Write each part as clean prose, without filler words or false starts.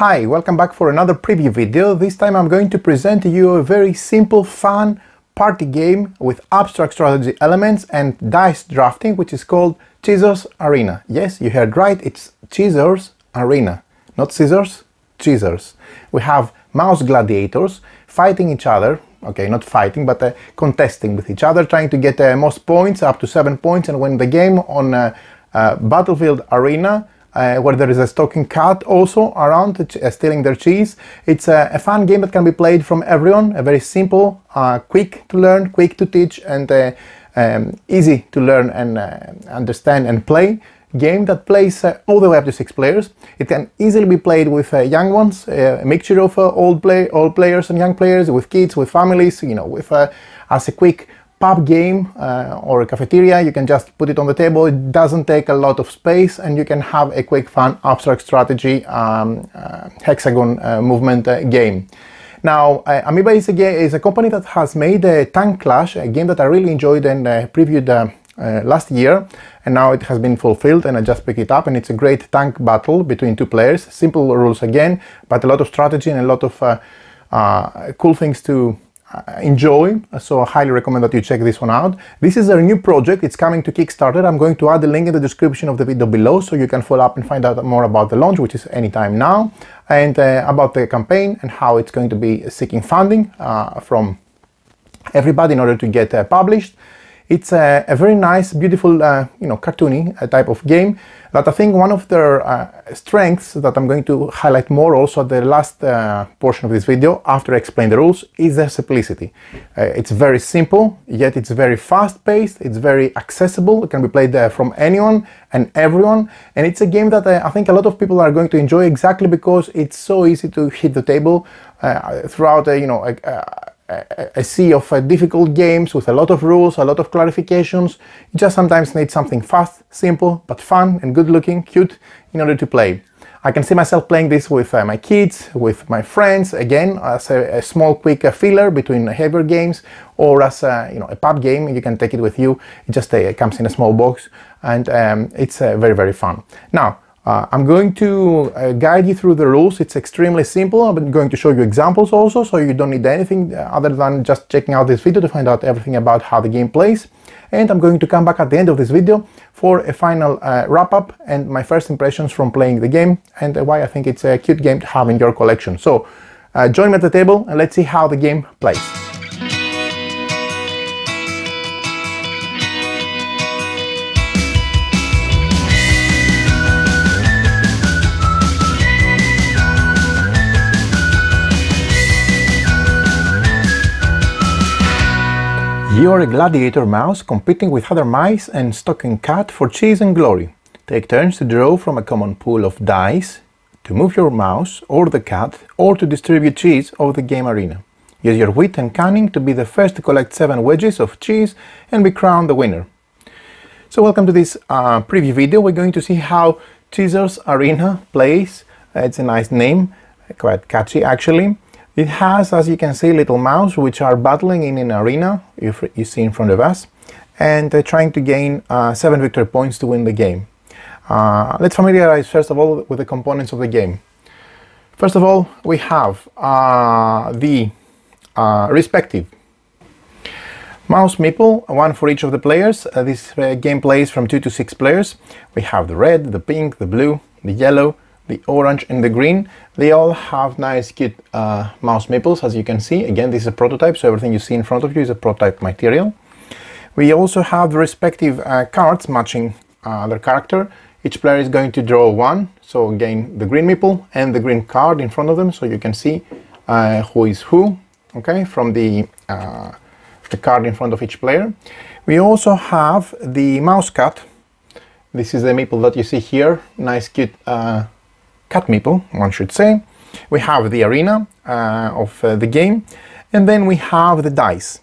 Hi, welcome back for another preview video. This time I'm going to present to you a very simple, fun party game with abstract strategy elements and dice drafting, which is called Cheezers Arena. Yes, you heard right, it's Cheezers Arena, not scissors, Cheezers. We have mouse gladiators fighting each other, okay, not fighting, but contesting with each other, trying to get most points, up to 7 points, and win the game on Battlefield Arena. Where there is a stalking cat also around stealing their cheese. It's a fun game that can be played from everyone, a very simple, quick to learn, quick to teach, and easy to learn and understand and play game that plays all the way up to 6 players. It can easily be played with young ones, a mixture of old players and young players, with kids, with families, you know, with as a quick pub game or a cafeteria. You can just put it on the table. It doesn't take a lot of space, and you can have a quick, fun, abstract strategy hexagon movement game. Now, Amoeba is a company that has made Tank Clash, a game that I really enjoyed and previewed last year, and now it has been fulfilled, and I just picked it up, and it's a great tank battle between 2 players. Simple rules again, but a lot of strategy and a lot of cool things to enjoy, so I highly recommend that you check this one out. This is a new project, it's coming to Kickstarter. I'm going to add the link in the description of the video below, so you can follow up and find out more about the launch, which is anytime now, and about the campaign and how it's going to be seeking funding from everybody in order to get published. It's a very nice, beautiful, you know, cartoony type of game that I think one of their strengths that I'm going to highlight more also at the last portion of this video, after I explain the rules, is their simplicity. It's very simple, yet it's very fast-paced, it's very accessible, it can be played from anyone and everyone, and it's a game that I think a lot of people are going to enjoy exactly because it's so easy to hit the table throughout, you know, a sea of difficult games with a lot of rules, a lot of clarifications. You just sometimes need something fast, simple, but fun and good looking, cute in order to play. I can see myself playing this with my kids, with my friends, again, as a small quick filler between heavier games, or as you know, a pub game. You can take it with you. It just comes in a small box, and it's very, very fun. Now, I'm going to guide you through the rules. It's extremely simple. I'm going to show you examples also, so you don't need anything other than just checking out this video to find out everything about how the game plays. And I'm going to come back at the end of this video for a final wrap-up and my first impressions from playing the game, and why I think it's a cute game to have in your collection. So join me at the table and let's see how the game plays. You are a gladiator mouse competing with other mice and stalking cat for cheese and glory. Take turns to draw from a common pool of dice, to move your mouse or the cat, or to distribute cheese over the game arena. Use your wit and cunning to be the first to collect 7 wedges of cheese and be crowned the winner. So welcome to this preview video. We're going to see how Cheezers Arena plays. It's a nice name, quite catchy actually. It has, as you can see, little mouse which are battling in an arena you see in front of us, and they're trying to gain 7 victory points to win the game. Let's familiarize first of all with the components of the game. First of all, we have the respective mouse meeple, one for each of the players. This game plays from 2 to 6 players. We have the red, the pink, the blue, the yellow, the orange and the green. They all have nice cute mouse meeples, as you can see. Again, this is a prototype, so everything you see in front of you is a prototype material. We also have the respective cards matching their character. Each player is going to draw 1, so again the green meeple and the green card in front of them, so you can see who is who, okay, from the card in front of each player. We also have the mouse cat. This is the meeple that you see here, nice cute cat meeple, one should say. We have the arena of the game, and then we have the dice.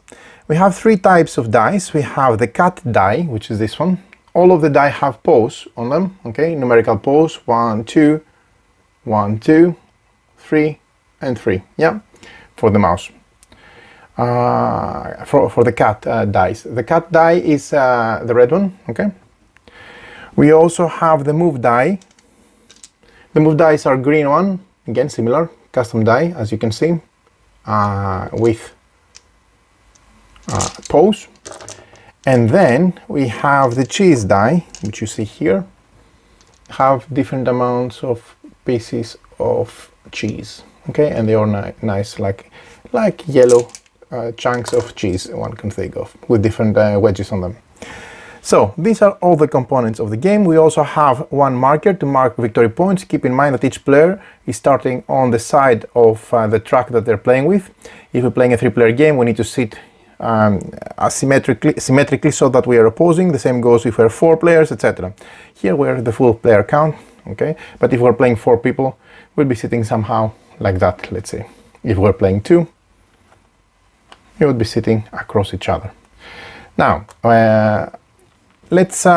We have 3 types of dice. We have the cat die, which is this one. All of the die have paws on them, okay, numerical paws, 1, 2, 1, 2, 3, and 3, yeah, for the mouse. For the cat dice. The cat die is the red one, okay. We also have the move die. The move dice are green one, again similar, custom die, as you can see, with pose. And then we have the cheese die, which you see here, have different amounts of pieces of cheese, okay, and they are nice, like yellow chunks of cheese one can think of, with different wedges on them. So these are all the components of the game. We also have one marker to mark victory points. Keep in mind that each player is starting on the side of the track that they're playing with. If we're playing a 3-player game, we need to sit symmetrically so that we are opposing. The same goes if we're 4 players, etc. Here we're the full player count, okay? But if we're playing 4 people, we'll be sitting somehow like that, let's say. If we're playing 2, you would be sitting across each other. Now, let's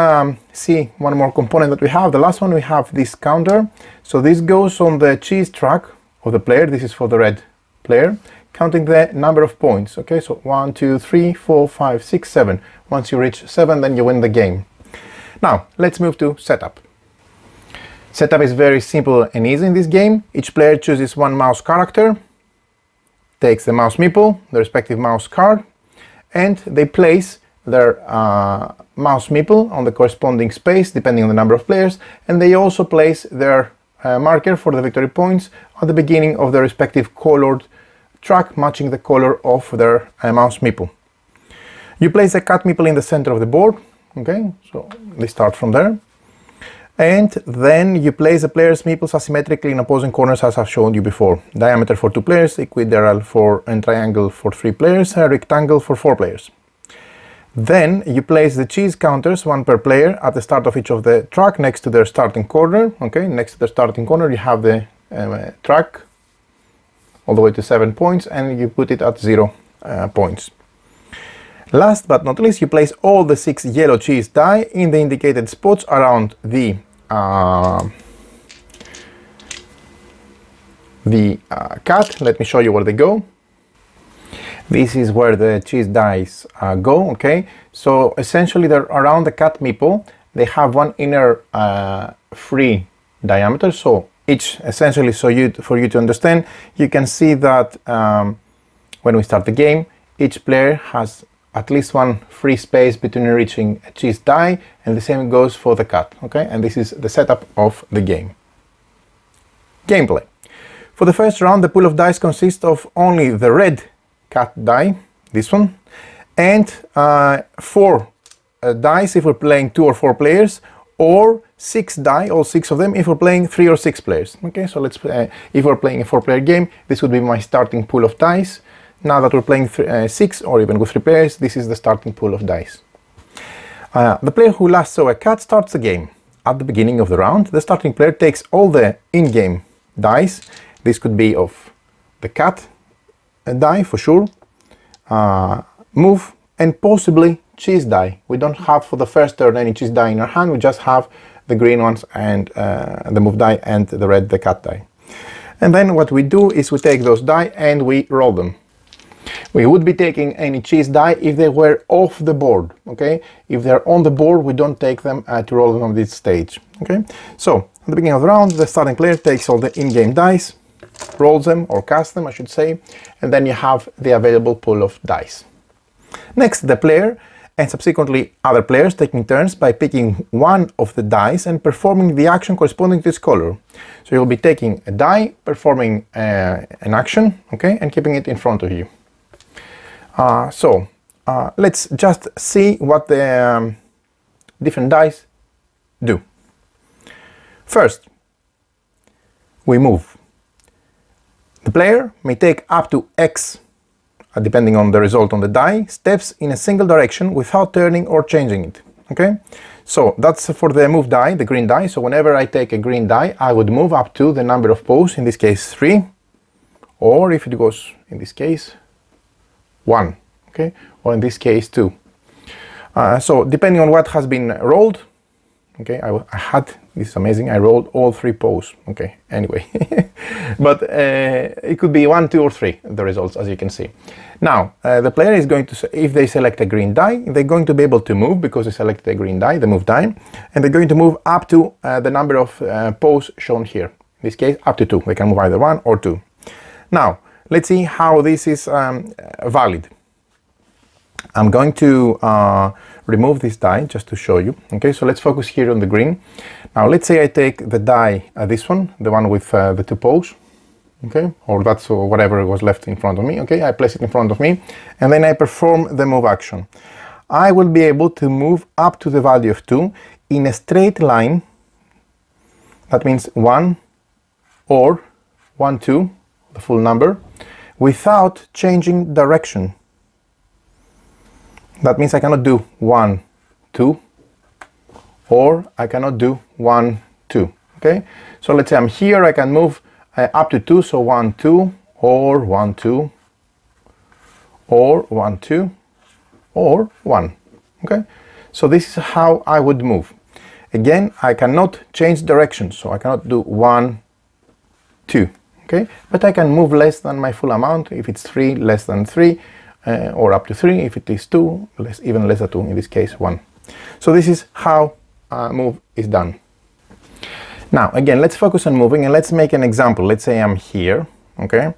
see one more component that we have. The last one, we have this counter. So this goes on the cheese track of the player. This is for the red player, counting the number of points. Okay, so 1, 2, 3, 4, 5, 6, 7. Once you reach 7, then you win the game. Now, let's move to setup. Setup is very simple and easy in this game. Each player chooses one mouse character, takes the mouse meeple, the respective mouse card, and they place their mouse meeple on the corresponding space depending on the number of players, and they also place their marker for the victory points at the beginning of the respective colored track, matching the color of their mouse meeple. You place the cat meeple in the center of the board, okay, so they start from there, and then you place the players' meeples asymmetrically in opposing corners as I've shown you before. Diameter for 2 players, equilateral for and triangle for 3 players, a rectangle for 4 players. Then you place the cheese counters, 1 per player, at the start of each of the track next to their starting corner. Okay, next to the starting corner you have the track all the way to 7 points, and you put it at 0 points. Last but not least, you place all the 6 yellow cheese die in the indicated spots around the cat. Let me show you where they go. This is where the cheese dice go, okay? So essentially they're around the cat meeple. They have one inner free diameter, so each essentially, for you to understand, you can see that when we start the game, each player has at least one free space between reaching a cheese die, and the same goes for the cat, okay? And this is the setup of the game. Gameplay. For the first round, the pool of dice consists of only the red cat die, this one, and 4 dice if we're playing 2 or 4 players, or 6 die, all 6 of them, if we're playing 3 or 6 players. Okay, so let's if we're playing a 4-player game, this would be my starting pool of dice. Now that we're playing 6 or even with 3 players, this is the starting pool of dice. The player who last saw a cat starts the game. At the beginning of the round, the starting player takes all the in-game dice. This could be of the cat die for sure, move, and possibly cheese die. We don't have for the first turn any cheese die in our hand, we just have the green ones and the move die, and the red, the cat die. And then what we do is we take those die and we roll them. We would be taking any cheese die if they were off the board, okay? If they're on the board, we don't take them to roll them on this stage, okay? So, at the beginning of the round, the starting player takes all the in-game dice, rolls them, or casts them, I should say, and then you have the available pool of dice. Next, the player and subsequently other players taking turns by picking one of the dice and performing the action corresponding to its color. So you'll be taking a die, performing an action, okay, and keeping it in front of you. Let's just see what the different dice do. First, we move. The player may take up to X, depending on the result on the die, steps in a single direction without turning or changing it. Okay, so that's for the move die, the green die. So whenever I take a green die, I would move up to the number of posts, in this case 3, or if it goes, in this case, 1, okay, or in this case 2. So depending on what has been rolled, okay, I had, this is amazing, I rolled all 3 posts, okay, anyway. But it could be 1, 2, or 3, the results, as you can see. Now, the player is going to, if they select a green die, they're going to be able to move because they selected a green die, the move die, and they're going to move up to the number of posts shown here. In this case, up to 2. They can move either 1 or 2. Now, let's see how this is valid. I'm going to remove this die just to show you. Okay, so let's focus here on the green. Now, let's say I take the die, this one, the one with the 2 poles. Okay, or that's whatever was left in front of me. Okay, I place it in front of me, and then I perform the move action. I will be able to move up to the value of 2 in a straight line. That means 1 or 1, 2, the full number, without changing direction. That means I cannot do 1, 2, or I cannot do 1, 2. Okay, so let's say I'm here, I can move up to 2, so 1, 2, or 1, 2, or 1, 2, or 1. Okay, so this is how I would move. Again, I cannot change direction, so I cannot do 1, 2. Okay, but I can move less than my full amount. If it's 3, less than 3, or up to 3. If it is 2, even less than 2, in this case 1. So this is how move is done. Now, again, let's focus on moving, and let's make an example. Let's say I'm here, okay?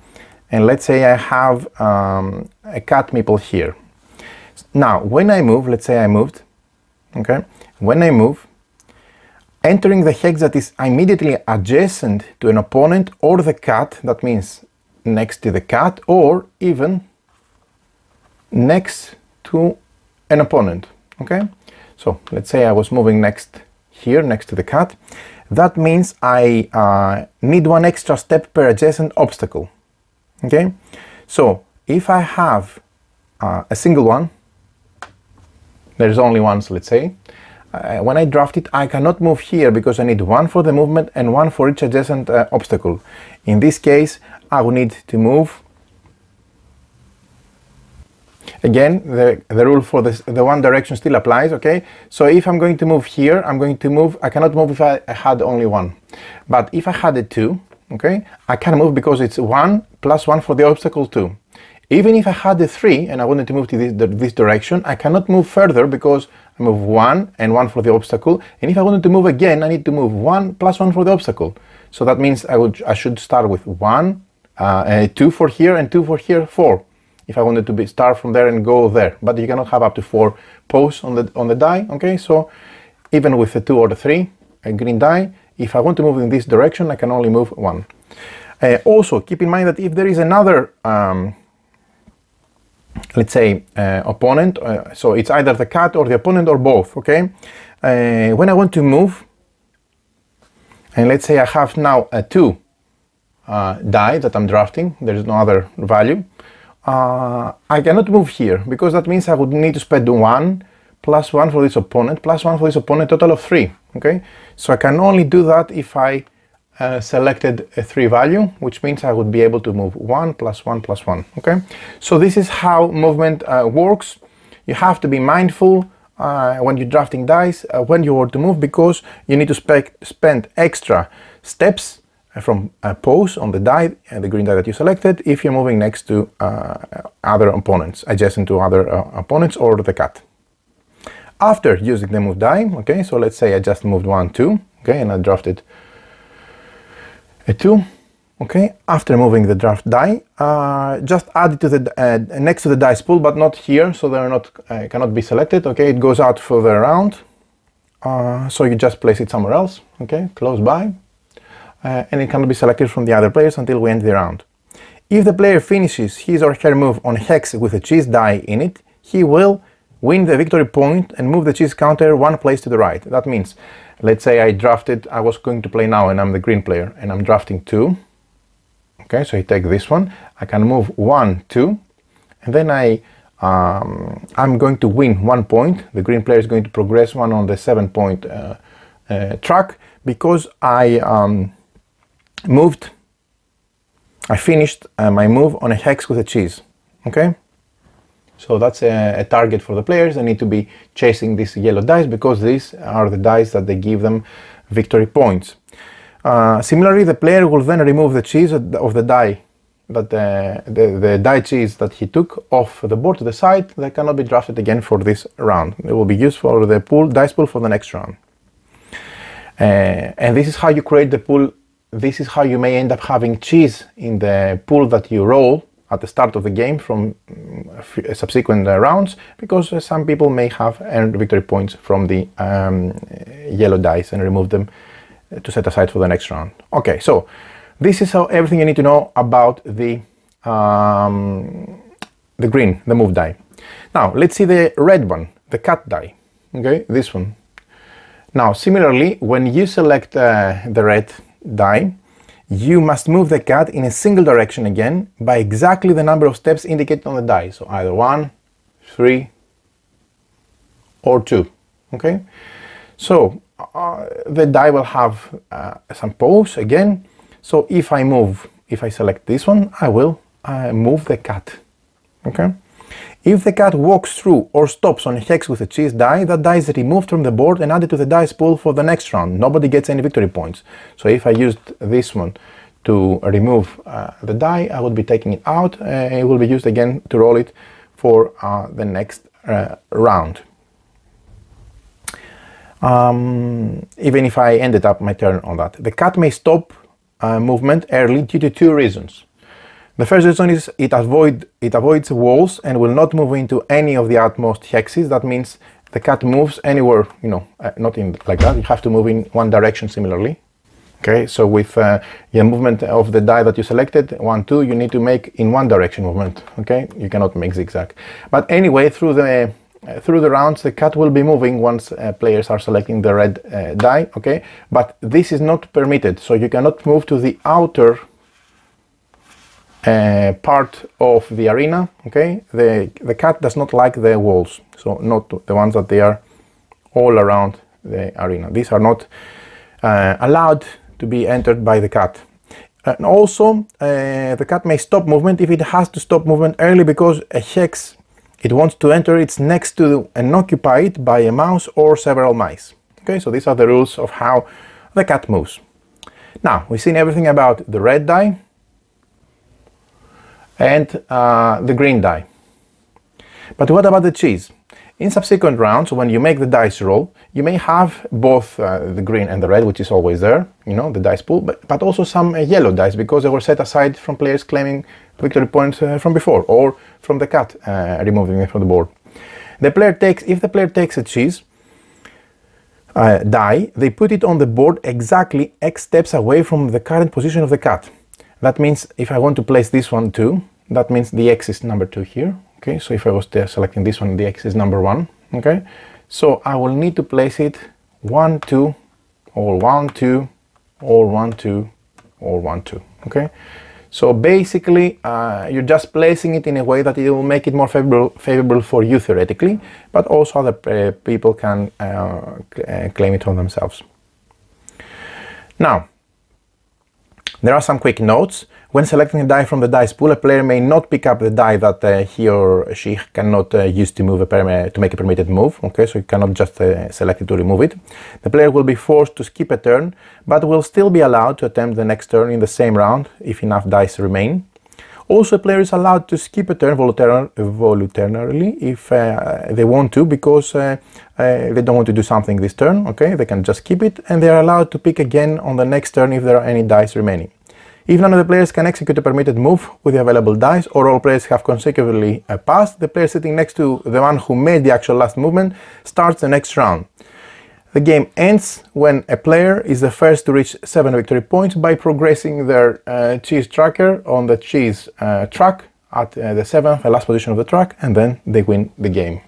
And let's say I have a cat meeple here. Now, when I move, let's say I moved, okay? When I move, entering the hex that is immediately adjacent to an opponent or the cat, that means next to the cat, or even next to an opponent, okay? So, let's say I was moving next here, next to the cat. That means I need 1 extra step per adjacent obstacle. Okay, so if I have a single one, there's only one, so let's say, when I draft it, I cannot move here because I need 1 for the movement and 1 for each adjacent obstacle. In this case, I will need to move. Again, the rule for the one direction still applies, okay? So if I'm going to move here, I'm going to move, I cannot move if I had only 1. But if I had a 2, okay, I can move because it's 1 plus 1 for the obstacle 2. Even if I had a 3 and I wanted to move to this direction, I cannot move further because I move 1 and 1 for the obstacle. And if I wanted to move again, I need to move 1 plus 1 for the obstacle. So that means I should start with 2 for here and 2 for here, 4. If I wanted to start from there and go there, but you cannot have up to 4 posts on the die. Okay, so even with the 2 or the 3 a green die, if I want to move in this direction, I can only move 1. Also, keep in mind that if there is another, let's say, opponent, so it's either the cat or the opponent or both. Okay, when I want to move, and let's say I have now a 2 die that I'm drafting, there is no other value. I cannot move here because that means I would need to spend 1 plus 1 for this opponent plus 1 for this opponent, total of 3. Okay, so I can only do that if I selected a 3 value, which means I would be able to move 1 plus 1 plus 1. Okay, so this is how movement works. You have to be mindful when you're drafting dice when you want to move, because you need to spend extra steps from a pose on the die, the green die that you selected, if you're moving next to other opponents, adjacent to other opponents or the cat. After using the move die, okay, so let's say I just moved 1, 2, okay, and I drafted a 2, okay. After moving the draft die, just add it to the next to the dice pool, but not here, so they're not cannot be selected. Okay, it goes out further around, so you just place it somewhere else, okay, close by. And it cannot be selected from the other players until we end the round. If the player finishes his or her move on a hex with a cheese die in it, he will win the victory point and move the cheese counter 1 place to the right. That means, let's say I was going to play now and I'm the green player and I'm drafting 2. Okay, so I take this one, I can move 1, 2, and then I'm going to win 1 point. The green player is going to progress 1 on the 7-point track because I finished my move on a hex with a cheese. Okay, so that's a target for the players. They need to be chasing these yellow dice because these are the dice that they give them victory points. Similarly, the player will then remove the cheese of the die, that the die cheese that he took off the board to the side. They cannot be drafted again for this round. It will be used for the dice pool for the next round. And this is how you create the pool this is how you may end up having cheese in the pool that you roll at the start of the game from subsequent rounds, because some people may have earned victory points from the yellow dice and remove them to set aside for the next round. Okay, so this is everything you need to know about the green, the move die. Now let's see the red one, the cat die. Okay, this one. Now similarly, when you select the red die, you must move the cat in a single direction again by exactly the number of steps indicated on the die. So either 1, 3, or 2. Okay, so the die will have some pose again. So if I select this one, I will move the cat. Okay. If the cat walks through or stops on a hex with a cheese die, that die is removed from the board and added to the dice pool for the next round. Nobody gets any victory points. So if I used this one to remove the die, I would be taking it out. It will be used again to roll it for the next round. Even if I ended up my turn on that. The cat may stop movement early due to 2 reasons. The first reason is it avoids walls and will not move into any of the outmost hexes. That means the cat moves anywhere, you know, not in like that. You have to move in one direction similarly. Okay, so with the movement of the die that you selected, 1, 2, you need to make in one direction movement. Okay, you cannot make zigzag. But anyway, through the rounds, the cat will be moving once players are selecting the red die. Okay, but this is not permitted, so you cannot move to the outer part of the arena. Okay, the cat does not like the walls, so not the ones that they are all around the arena. These are not allowed to be entered by the cat. And also the cat may stop movement if it has to stop movement early because a hex it wants to enter, it's next to and occupy it by a mouse or several mice. Okay, so these are the rules of how the cat moves. Now we've seen everything about the red die and the green die. But what about the cheese? In subsequent rounds, when you make the dice roll, you may have both the green and the red, which is always there, you know, the dice pool, but also some yellow dice, because they were set aside from players claiming victory points from before, or from the cat removing them from the board. If the player takes a cheese die, they put it on the board exactly X steps away from the current position of the cat. That means if I want to place this one too, that means the X is number 2 here. Okay, so if I was selecting this one, the X is number 1. Okay, so I will need to place it 1, 2, or 1, 2, or 1, 2, or 1, 2. Okay, so basically you're just placing it in a way that it will make it more favorable for you theoretically, but also other people can claim it on themselves. Now, there are some quick notes. When selecting a die from the dice pool, a player may not pick up the die that he or she cannot use to make a permitted move. Okay, so you cannot just select it to remove it. The player will be forced to skip a turn, but will still be allowed to attempt the next turn in the same round if enough dice remain. Also, a player is allowed to skip a turn voluntarily if they want to, because they don't want to do something this turn. Okay, they can just skip it, and they are allowed to pick again on the next turn if there are any dice remaining. If none of the players can execute a permitted move with the available dice, or all players have consecutively passed, the player sitting next to the one who made the actual last movement starts the next round. The game ends when a player is the first to reach 7 victory points by progressing their cheese tracker on the cheese track at the 7th, the last position of the track, and then they win the game.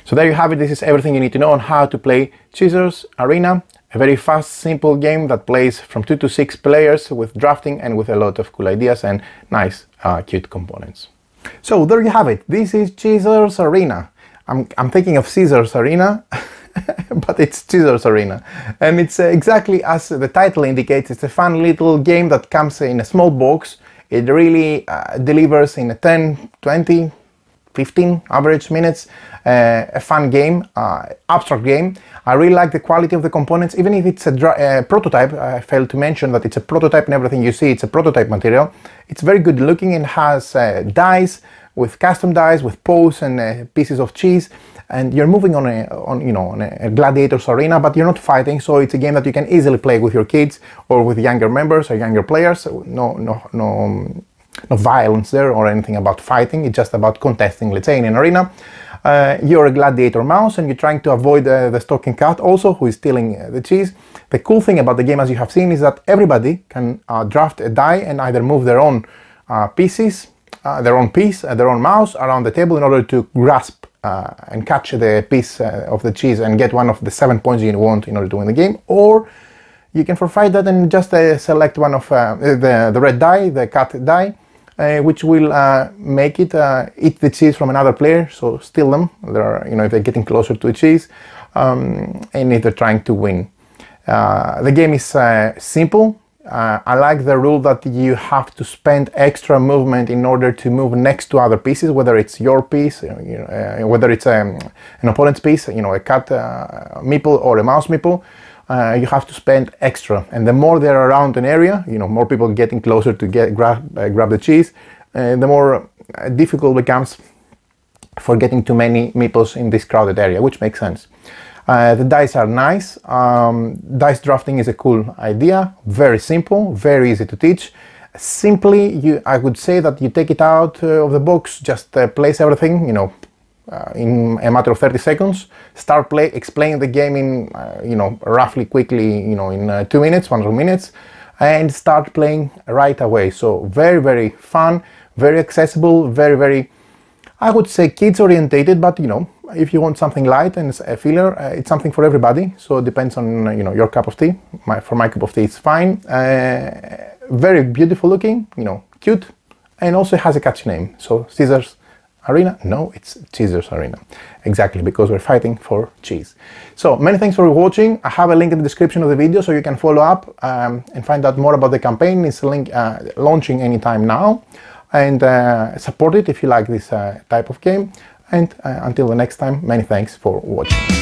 So there you have it. This is everything you need to know on how to play Caesar's Arena. A very fast, simple game that plays from 2 to 6 players with drafting and with a lot of cool ideas and nice, cute components. So there you have it. This is Caesar's Arena. I'm thinking of Caesar's Arena, but it's Caesar's Arena. And it's exactly as the title indicates. It's a fun little game that comes in a small box. It really delivers in 10, 20, 15 average minutes. A fun game, abstract game. I really like the quality of the components, even if it's a prototype. I failed to mention that it's a prototype, and everything you see, it's a prototype material. It's very good looking and has dice with custom dice, with posts and pieces of cheese. and you're moving on a gladiators arena, but you're not fighting. So it's a game that you can easily play with your kids or with younger members or younger players. No violence there or anything about fighting. It's just about contesting, let's say, in an arena. You're a gladiator mouse and you're trying to avoid the stalking cat also, who is stealing the cheese. The cool thing about the game, as you have seen, is that everybody can draft a die and either move their own pieces, their own piece, their own mouse around the table in order to grasp and catch the piece of the cheese and get one of the 7 points you want in order to win the game. Or you can forfeit that and just select one of the red die, the cat die, which will make it eat the cheese from another player, so steal them. If they're getting closer to the cheese, and if they're trying to win. The game is simple. I like the rule that you have to spend extra movement in order to move next to other pieces, whether it's your piece, whether it's an opponent's piece, a cat meeple or a mouse meeple. You have to spend extra, and the more they're around an area, more people getting closer to grab the cheese, the more difficult it becomes for getting too many meeples in this crowded area, which makes sense. The dice are nice. Dice drafting is a cool idea, very simple, very easy to teach. Simply, I would say that you take it out of the box, just place everything, in a matter of 30 seconds, start explain the game in, roughly quickly, in 2 minutes, 1 or 2 minutes, and start playing right away. So very, very fun, very accessible, very, very, I would say kids orientated, but if you want something light and a filler, it's something for everybody. So it depends on, your cup of tea. For my cup of tea, it's fine. Very beautiful looking, cute, and also has a catchy name. So Caesar's Arena? No, it's Caesar's Arena. Exactly, because we're fighting for cheese. So many thanks for watching. I have a link in the description of the video so you can follow up and find out more about the campaign. It's launching anytime now, and support it if you like this type of game. And until the next time, many thanks for watching.